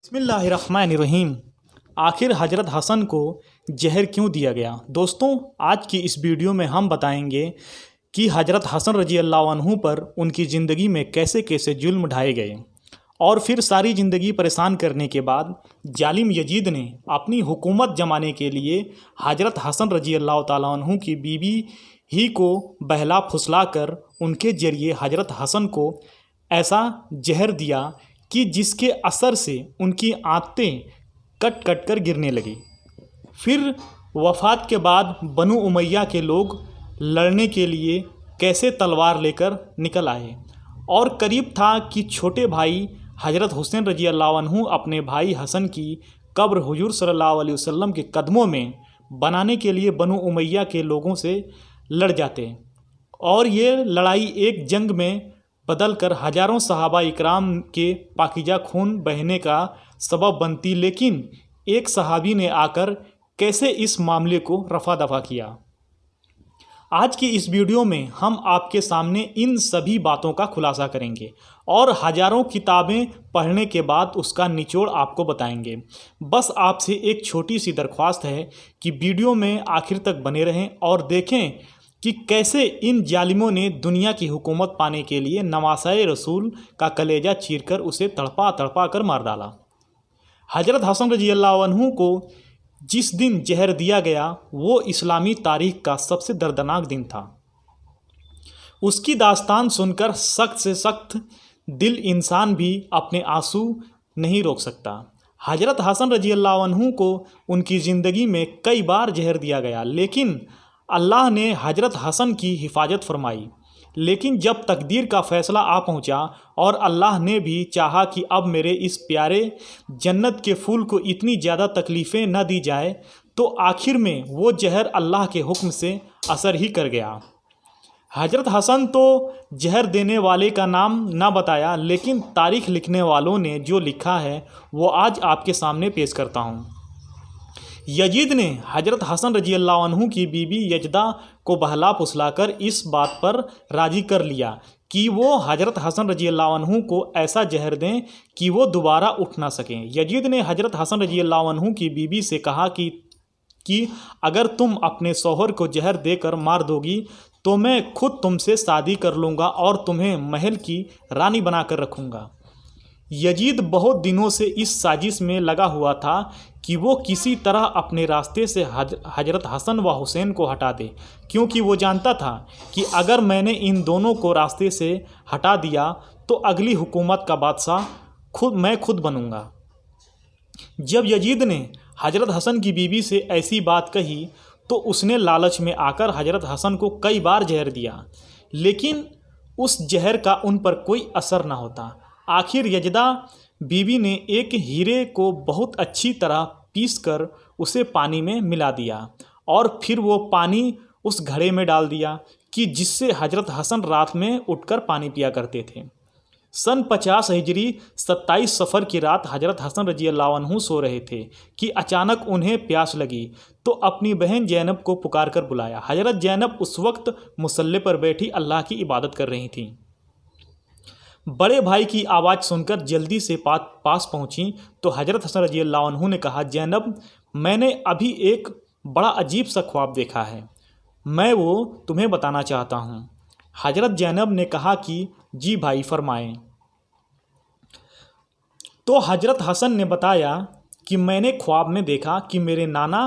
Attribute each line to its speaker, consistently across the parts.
Speaker 1: बिस्मिल्लाहिर्रहमानिर्रहीम। आखिर हज़रत हसन को जहर क्यों दिया गया? दोस्तों, आज की इस वीडियो में हम बताएंगे कि हज़रत हसन रजी अल्लाह अन्हु पर उनकी ज़िंदगी में कैसे कैसे जुल्म ढाए गए और फिर सारी ज़िंदगी परेशान करने के बाद जालिम यजीद ने अपनी हुकूमत जमाने के लिए हज़रत हसन रजी अल्लाह ताला अन्हु की बीवी ही को बहला फुसला कर उनके ज़रिए हज़रत हसन को ऐसा जहर दिया कि जिसके असर से उनकी आंतें कट कट कर गिरने लगी। फिर वफ़ात के बाद बनु उमैया के लोग लड़ने के लिए कैसे तलवार लेकर निकल आए और करीब था कि छोटे भाई हज़रत हुसैन रजी अल्लाह अन्हु अपने भाई हसन की कब्र हुजूर सल्लल्लाहु अलैहि वसल्लम के कदमों में बनाने के लिए बनु उमैया के लोगों से लड़ जाते और ये लड़ाई एक जंग में बदल कर हज़ारों सहाबा इकराम के पाकीज़ा खून बहने का सबब बनती। लेकिन एक सहाबी ने आकर कैसे इस मामले को रफा दफा किया। आज की इस वीडियो में हम आपके सामने इन सभी बातों का खुलासा करेंगे और हज़ारों किताबें पढ़ने के बाद उसका निचोड़ आपको बताएंगे। बस आपसे एक छोटी सी दरख्वास्त है कि वीडियो में आखिर तक बने रहें और देखें कि कैसे इन जालिमों ने दुनिया की हुकूमत पाने के लिए नवासाए रसूल का कलेजा चीरकर उसे तड़पा तड़पा कर मार डाला। हज़रत हसन रजी अल्लाह अन्हु को जिस दिन जहर दिया गया वो इस्लामी तारीख का सबसे दर्दनाक दिन था। उसकी दास्तान सुनकर सख्त से सख्त दिल इंसान भी अपने आंसू नहीं रोक सकता। हज़रत हसन रजी अल्लाह अन्हु को उनकी ज़िंदगी में कई बार जहर दिया गया, लेकिन अल्लाह ने हज़रत हसन की हिफाजत फरमाई। लेकिन जब तकदीर का फ़ैसला आ पहुंचा और अल्लाह ने भी चाहा कि अब मेरे इस प्यारे जन्नत के फूल को इतनी ज़्यादा तकलीफ़ें न दी जाए, तो आखिर में वो जहर अल्लाह के हुक्म से असर ही कर गया। हज़रत हसन तो जहर देने वाले का नाम ना बताया, लेकिन तारीख़ लिखने वालों ने जो लिखा है वो आज आपके सामने पेश करता हूँ। यजीद ने हज़रत हसन रजी अल्लाह अन्हु की बीबी यजदा को बहला फुसलाकर इस बात पर राज़ी कर लिया कि वो हज़रत हसन रजी अल्लाह अन्हु को ऐसा जहर दें कि वो दोबारा उठ ना सकें। यजीद ने हज़रत हसन रजी अल्लाह अन्हु की बीबी से कहा कि अगर तुम अपने शौहर को जहर देकर मार दोगी तो मैं खुद तुमसे शादी कर लूँगा और तुम्हें महल की रानी बनाकर रखूँगा। यजीद बहुत दिनों से इस साजिश में लगा हुआ था कि वो किसी तरह अपने रास्ते से हज़रत हसन व हुसैन को हटा दे, क्योंकि वो जानता था कि अगर मैंने इन दोनों को रास्ते से हटा दिया तो अगली हुकूमत का बादशाह मैं खुद बनूंगा। जब यजीद ने हज़रत हसन की बीवी से ऐसी बात कही तो उसने लालच में आकर हज़रत हसन को कई बार जहर दिया, लेकिन उस जहर का उन पर कोई असर न होता। आखिर यजदा बीवी ने एक हीरे को बहुत अच्छी तरह पीसकर उसे पानी में मिला दिया और फिर वो पानी उस घड़े में डाल दिया कि जिससे हज़रत हसन रात में उठकर पानी पिया करते थे। सन 50 हिजरी 27 सफ़र की रात हज़रत हसन रजी अल्लाह अन्हु सो रहे थे कि अचानक उन्हें प्यास लगी तो अपनी बहन जैनब को पुकार कर बुलाया। हज़रत जैनब उस वक्त मुसल्ले पर बैठी अल्लाह की इबादत कर रही थीं। बड़े भाई की आवाज़ सुनकर जल्दी से पास पहुंची तो हज़रत हसन रजी अल्लाह अन्हु ने कहा, जैनब, मैंने अभी एक बड़ा अजीब सा ख्वाब देखा है, मैं वो तुम्हें बताना चाहता हूँ। हज़रत जैनब ने कहा कि जी भाई, फरमाएं। तो हज़रत हसन ने बताया कि मैंने ख्वाब में देखा कि मेरे नाना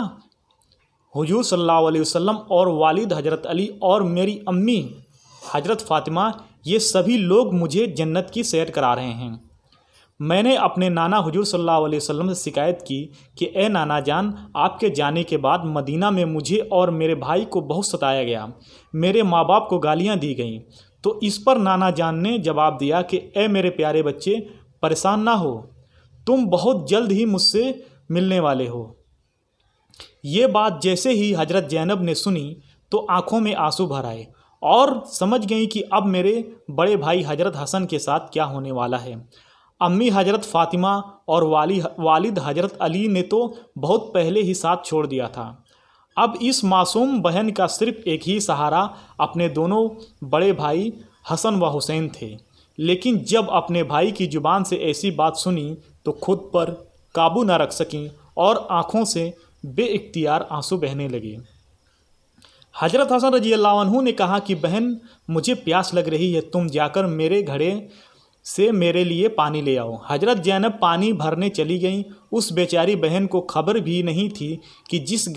Speaker 1: हुजूर सल्लल्लाहु अलैहि वसल्लम और वालिद हज़रत अली और मेरी अम्मी हज़रत फ़ातिमा, ये सभी लोग मुझे जन्नत की सैर करा रहे हैं। मैंने अपने नाना हुजूर सल्लल्लाहु अलैहि वसल्लम से शिकायत की कि ए नाना जान, आपके जाने के बाद मदीना में मुझे और मेरे भाई को बहुत सताया गया, मेरे माँ बाप को गालियाँ दी गईं। तो इस पर नाना जान ने जवाब दिया कि ए मेरे प्यारे बच्चे, परेशान ना हो, तुम बहुत जल्द ही मुझसे मिलने वाले हो। ये बात जैसे ही हज़रत जैनब ने सुनी तो आँखों में आंसू भर आए और समझ गई कि अब मेरे बड़े भाई हज़रत हसन के साथ क्या होने वाला है। अम्मी हज़रत फ़ातिमा और वालिद हज़रत अली ने तो बहुत पहले ही साथ छोड़ दिया था। अब इस मासूम बहन का सिर्फ एक ही सहारा अपने दोनों बड़े भाई हसन व हुसैन थे। लेकिन जब अपने भाई की ज़ुबान से ऐसी बात सुनी तो खुद पर काबू न रख सकीं और आंखों से बेइख्तियार आंसू बहने लगे। हजरत हसन रजी अल्लाह अन्हु ने कहा कि बहन, मुझे प्यास लग रही है, तुम जाकर मेरे घड़े से मेरे लिए पानी ले आओ। हजरत ज़ैनब पानी भरने चली गईं। उस बेचारी बहन को खबर भी नहीं थी कि जिस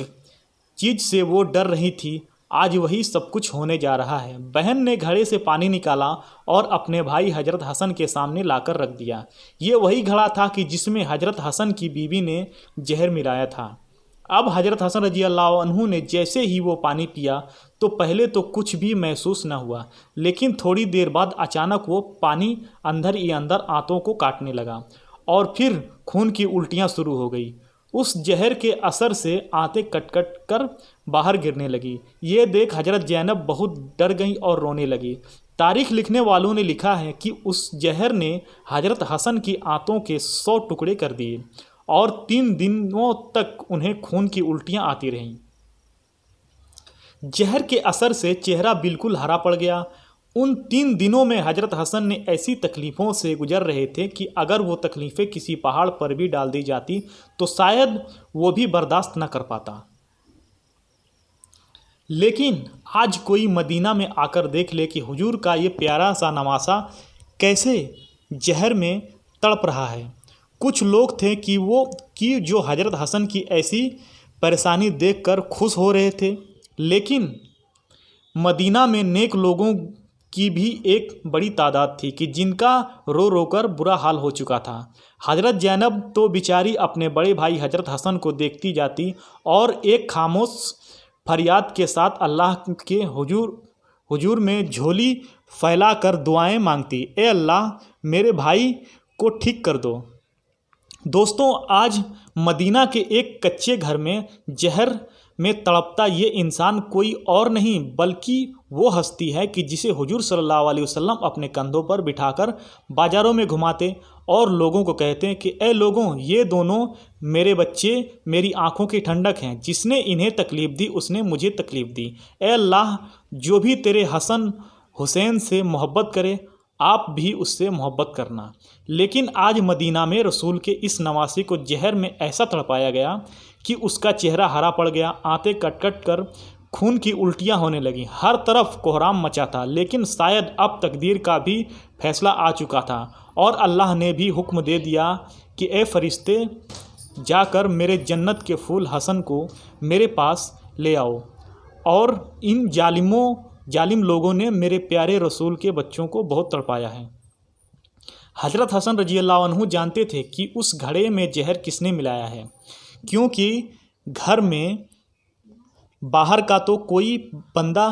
Speaker 1: चीज़ से वो डर रही थी आज वही सब कुछ होने जा रहा है। बहन ने घड़े से पानी निकाला और अपने भाई हजरत हसन के सामने लाकर रख दिया। ये वही घड़ा था कि जिसमें हजरत हसन की बीवी ने जहर मिलाया था। अब हजरत हसन रजी अल्लाह अन्हु ने जैसे ही वो पानी पिया तो पहले तो कुछ भी महसूस न हुआ, लेकिन थोड़ी देर बाद अचानक वो पानी अंदर ही अंदर आंतों को काटने लगा और फिर खून की उल्टियाँ शुरू हो गई। उस जहर के असर से आंतें कट कट कर बाहर गिरने लगी। ये देख हजरत ज़ैनब बहुत डर गई और रोने लगी। तारीख लिखने वालों ने लिखा है कि उस जहर ने हजरत हसन की आंतों के 100 टुकड़े कर दिए और 3 दिनों तक उन्हें खून की उल्टियाँ आती रहीं। जहर के असर से चेहरा बिल्कुल हरा पड़ गया। उन 3 दिनों में हजरत हसन ने ऐसी तकलीफ़ों से गुजर रहे थे कि अगर वो तकलीफ़ें किसी पहाड़ पर भी डाल दी जाती तो शायद वो भी बर्दाश्त न कर पाता। लेकिन आज कोई मदीना में आकर देख ले कि हुजूर का ये प्यारा सा नवासा कैसे जहर में तड़प रहा है। कुछ लोग थे कि जो हजरत हसन की ऐसी परेशानी देखकर खुश हो रहे थे, लेकिन मदीना में नेक लोगों की भी एक बड़ी तादाद थी कि जिनका रो रो कर बुरा हाल हो चुका था। हजरत ज़ैनब तो बेचारी अपने बड़े भाई हजरत हसन को देखती जाती और एक खामोश फरियाद के साथ अल्लाह के हुजूर में झोली फैला कर दुआएं मांगती, ए अल्लाह मेरे भाई को ठीक कर दो। दोस्तों, आज मदीना के एक कच्चे घर में जहर में तड़पता ये इंसान कोई और नहीं बल्कि वो हस्ती है कि जिसे हुजूर सल्लल्लाहु अलैहि वसल्लम अपने कंधों पर बिठाकर बाज़ारों में घुमाते और लोगों को कहते हैं कि ए लोगों, ये दोनों मेरे बच्चे मेरी आंखों की ठंडक हैं। जिसने इन्हें तकलीफ़ दी उसने मुझे तकलीफ़ दी। ए अल्लाह, जो भी तेरे हसन हुसैन से मोहब्बत करे आप भी उससे मोहब्बत करना। लेकिन आज मदीना में रसूल के इस नवासे को जहर में ऐसा तड़पाया गया कि उसका चेहरा हरा पड़ गया, आंतें कट कट कर खून की उल्टियाँ होने लगीं। हर तरफ कोहराम मचा था, लेकिन शायद अब तकदीर का भी फैसला आ चुका था और अल्लाह ने भी हुक्म दे दिया कि ए फरिश्ते, जाकर मेरे जन्नत के फूल हसन को मेरे पास ले आओ। और इन जालिम लोगों ने मेरे प्यारे रसूल के बच्चों को बहुत तड़पाया है। हजरत हसन रजी अल्लाह अन्हु जानते थे कि उस घड़े में जहर किसने मिलाया है, क्योंकि घर में बाहर का तो कोई बंदा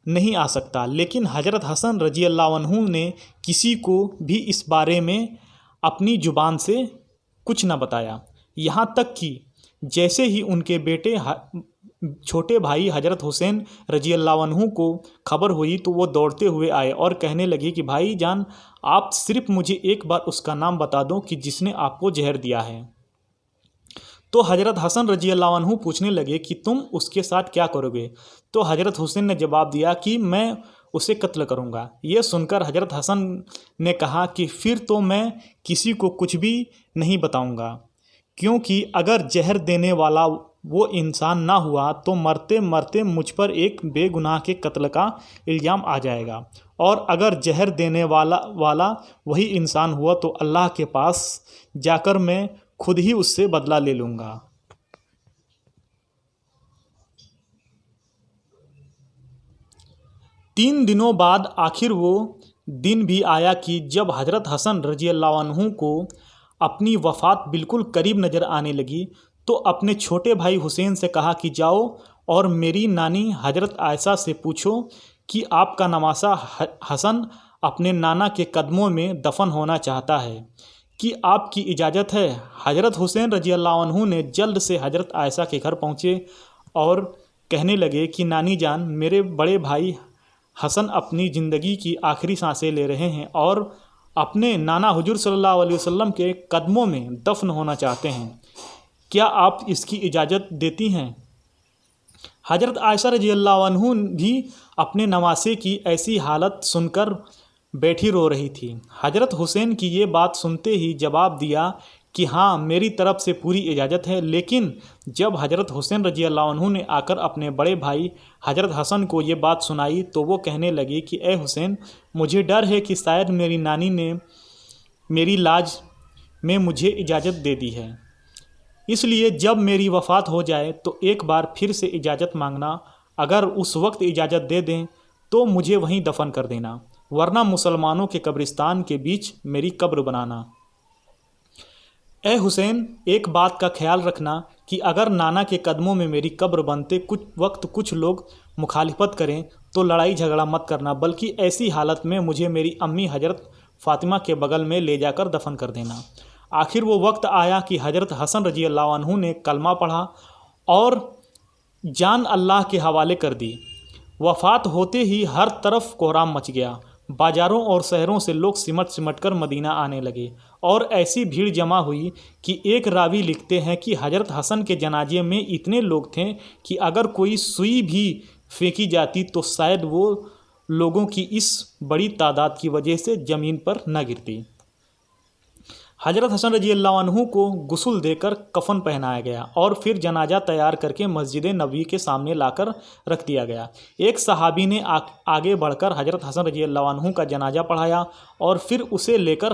Speaker 1: नहीं आ सकता। लेकिन हजरत हसन रजी अल्लाह अन्हु ने किसी को भी इस बारे में अपनी ज़ुबान से कुछ न बताया। यहाँ तक कि जैसे ही उनके बेटे छोटे भाई हजरत हुसैन रजी अल्लाह अन्हु को खबर हुई तो वो दौड़ते हुए आए और कहने लगे कि भाई जान, आप सिर्फ मुझे एक बार उसका नाम बता दो कि जिसने आपको जहर दिया है। तो हजरत हसन रजी अल्लाह अन्हु पूछने लगे कि तुम उसके साथ क्या करोगे। तो हजरत हुसैन ने जवाब दिया कि मैं उसे कत्ल करूँगा। ये सुनकर हजरत हसन ने कहा कि फिर तो मैं किसी को कुछ भी नहीं बताऊँगा, क्योंकि अगर जहर देने वाला वो इंसान ना हुआ तो मरते मरते मुझ पर एक बेगुनाह के कत्ल का इल्ज़ाम आ जाएगा, और अगर जहर देने वाला वही इंसान हुआ तो अल्लाह के पास जाकर मैं खुद ही उससे बदला ले लूँगा। 3 दिनों बाद आखिर वो दिन भी आया कि जब हजरत हसन रजी अल्लाह अन्हु को अपनी वफ़ात बिल्कुल करीब नज़र आने लगी तो अपने छोटे भाई हुसैन से कहा कि जाओ और मेरी नानी हजरत आयशा से पूछो कि आपका नवासा हसन अपने नाना के कदमों में दफन होना चाहता है, कि आपकी इजाज़त है। हजरत हुसैन रजी अल्लाह अन्हु ने जल्द से हजरत आयशा के घर पहुँचे और कहने लगे कि नानी जान, मेरे बड़े भाई हसन अपनी ज़िंदगी की आखिरी सांसें ले रहे हैं और अपने नाना हुजूर सल्लल्लाहु अलैहि वसल्लम के कदमों में दफन होना चाहते हैं, क्या आप इसकी इजाज़त देती हैं। हजरत आयशा रजी अल्लाह अन्हु भी अपने नवासे की ऐसी हालत सुनकर बैठी रो रही थी। हजरत हुसैन की ये बात सुनते ही जवाब दिया कि हाँ मेरी तरफ से पूरी इजाज़त है। लेकिन जब हज़रत हुसैन रज़ी अल्लाह अन्हु ने आकर अपने बड़े भाई हज़रत हसन को ये बात सुनाई तो वो कहने लगे कि ए हुसैन, मुझे डर है कि शायद मेरी नानी ने मेरी लाज में मुझे इजाज़त दे दी है, इसलिए जब मेरी वफ़ात हो जाए तो एक बार फिर से इजाज़त मांगना। अगर उस वक्त इजाज़त दे दें तो मुझे वहीं दफन कर देना, वरना मुसलमानों के कब्रिस्तान के बीच मेरी कब्र बनाना। ए हुसैन, एक बात का ख्याल रखना कि अगर नाना के कदमों में मेरी कब्र बनते कुछ लोग मुखालिफत करें तो लड़ाई झगड़ा मत करना, बल्कि ऐसी हालत में मुझे मेरी अम्मी हज़रत फ़ातिमा के बगल में ले जाकर दफन कर देना। आखिर वो वक्त आया कि हज़रत हसन रज़ी अल्लाह अन्हु ने कलमा पढ़ा और जान अल्लाह के हवाले कर दी। वफ़ात होते ही हर तरफ कोहराम मच गया। बाज़ारों और शहरों से लोग सिमट कर मदीना आने लगे और ऐसी भीड़ जमा हुई कि एक रावी लिखते हैं कि हज़रत हसन के जनाजे में इतने लोग थे कि अगर कोई सुई भी फेंकी जाती तो शायद वो लोगों की इस बड़ी तादाद की वजह से ज़मीन पर न गिरती। हज़रत हसन रज़ी अल्लाह अन्हु को गुस्ल देकर कफन पहनाया गया और फिर जनाजा तैयार करके मस्जिद नबवी के सामने लाकर रख दिया गया। एक सहाबी ने आगे बढ़कर हज़रत हसन रज़ी अल्लाह अन्हु का जनाजा पढ़ाया और फिर उसे लेकर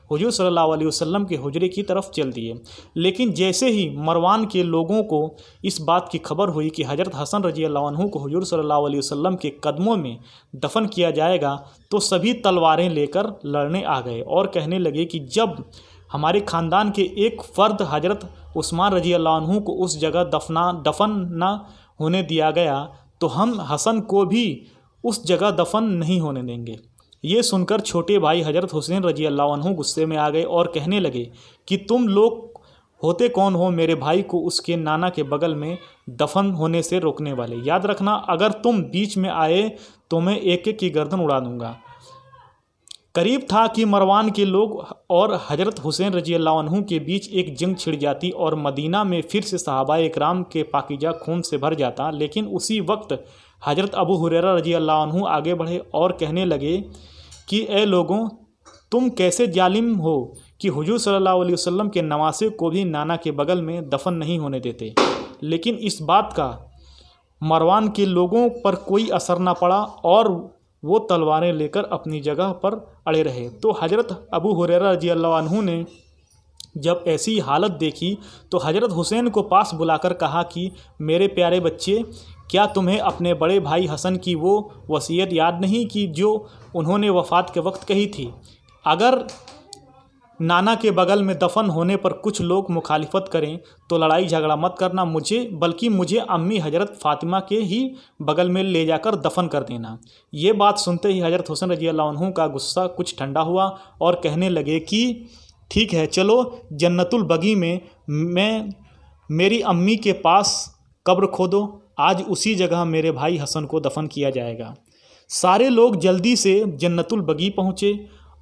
Speaker 1: हुजूर सल्लल्लाहु अलैहि वसल्लम के हुजरे की तरफ चल दिए। लेकिन जैसे ही मरवान के लोगों को इस बात की खबर हुई कि हज़रत हसन रज़ी अल्लाह अन्हु को हुजूर सल्लल्लाहु अलैहि वसल्लम के कदमों में दफन किया जाएगा तो सभी तलवारें लेकर लड़ने आ गए और कहने लगे कि जब हमारे ख़ानदान के एक फ़र्द हज़रत उस्मान रज़ी अल्लाह अन्हु को उस जगह दफन न होने दिया गया तो हम हसन को भी उस जगह दफन नहीं होने देंगे। ये सुनकर छोटे भाई हज़रत हुसैन रज़ी अल्लाह अन्हु गुस्से में आ गए और कहने लगे कि तुम लोग होते कौन हो मेरे भाई को उसके नाना के बगल में दफन होने से रोकने वाले। याद रखना, अगर तुम बीच में आए तो मैं एक एक की गर्दन उड़ा दूंगा। करीब था कि मरवान के लोग और हज़रत हुसैन रज़ी अल्लाह अन्हु के बीच एक जंग छिड़ जाती और मदीना में फिर से सहाबाए इकराम के पाकीज़ा खून से भर जाता। लेकिन उसी वक्त हज़रत अबू हुरैरा रज़ी अल्लाह अन्हु आगे बढ़े और कहने लगे कि ए लोगों, तुम कैसे जालिम हो कि हुजूर सल्लल्लाहु अलैहि वसल्लम के नवासे को भी नाना के बगल में दफन नहीं होने देते। लेकिन इस बात का मरवान के लोगों पर कोई असर न पड़ा और वो तलवारें लेकर अपनी जगह पर अड़े रहे। तो हज़रत अबू हुरैरा रज़ी अल्लाह अन्हु ने जब ऐसी हालत देखी तो हज़रत हुसैन को पास बुलाकर कहा कि मेरे प्यारे बच्चे, क्या तुम्हें अपने बड़े भाई हसन की वो वसीयत याद नहीं कि जो उन्होंने वफ़ात के वक्त कही थी? अगर नाना के बगल में दफन होने पर कुछ लोग मुखालिफत करें तो लड़ाई झगड़ा मत करना, बल्कि मुझे अम्मी हज़रत फ़ातिमा के ही बगल में ले जाकर दफन कर देना। ये बात सुनते ही हज़रत हुसैन रज़ी अल्लाह अन्हु का गुस्सा कुछ ठंडा हुआ और कहने लगे कि ठीक है, चलो जन्नतुल बगी में मेरी अम्मी के पास कब्र खोदो, आज उसी जगह मेरे भाई हसन को दफन किया जाएगा। सारे लोग जल्दी से जन्नतुल बगी पहुँचे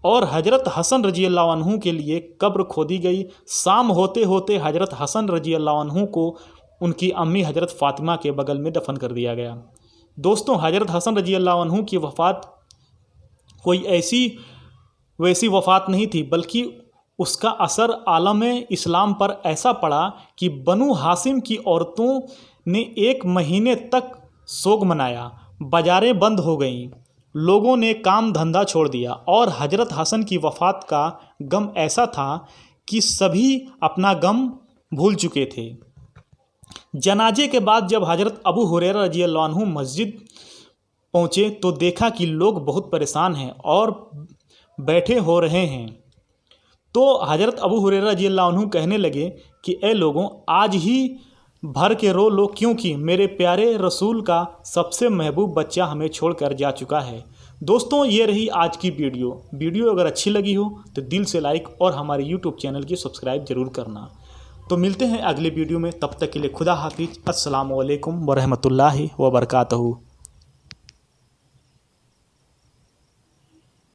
Speaker 1: और हज़रत हसन रज़ी अल्लाह अन्हु के लिए कब्र खोदी गई। शाम होते होते हज़रत हसन रज़ी अल्लाह अन्हु को उनकी अम्मी हज़रत फ़ातिमा के बगल में दफन कर दिया गया। दोस्तों, हज़रत हसन रज़ी अल्लाह अन्हु की वफ़ात कोई वैसी वफ़ात नहीं थी, बल्कि उसका असर आलम इस्लाम पर ऐसा पड़ा कि बनु हाशिम की औरतों ने 1 महीने तक सोग मनाया। बाज़ारें बंद हो गईं, लोगों ने काम धंधा छोड़ दिया और हज़रत हसन की वफ़ात का गम ऐसा था कि सभी अपना गम भूल चुके थे। जनाजे के बाद जब हज़रत अबू हुरैरा रज़ी अल्लाह अन्हु मस्जिद पहुँचे तो देखा कि लोग बहुत परेशान हैं और बैठे हो रहे हैं। तो हज़रत अबू हुरैरा रज़ी अल्लाह अन्हु कहने लगे कि ए लोगों, आज ही भर के रो लो, क्योंकि मेरे प्यारे रसूल का सबसे महबूब बच्चा हमें छोड़कर जा चुका है। दोस्तों, ये रही आज की वीडियो अगर अच्छी लगी हो तो दिल से लाइक और हमारे यूट्यूब चैनल की सब्सक्राइब ज़रूर करना। तो मिलते हैं अगले वीडियो में, तब तक के लिए खुदा हाफिज़। अस्सलामु अलैकुम वरहमतुल्लाहि वबरकातुहू।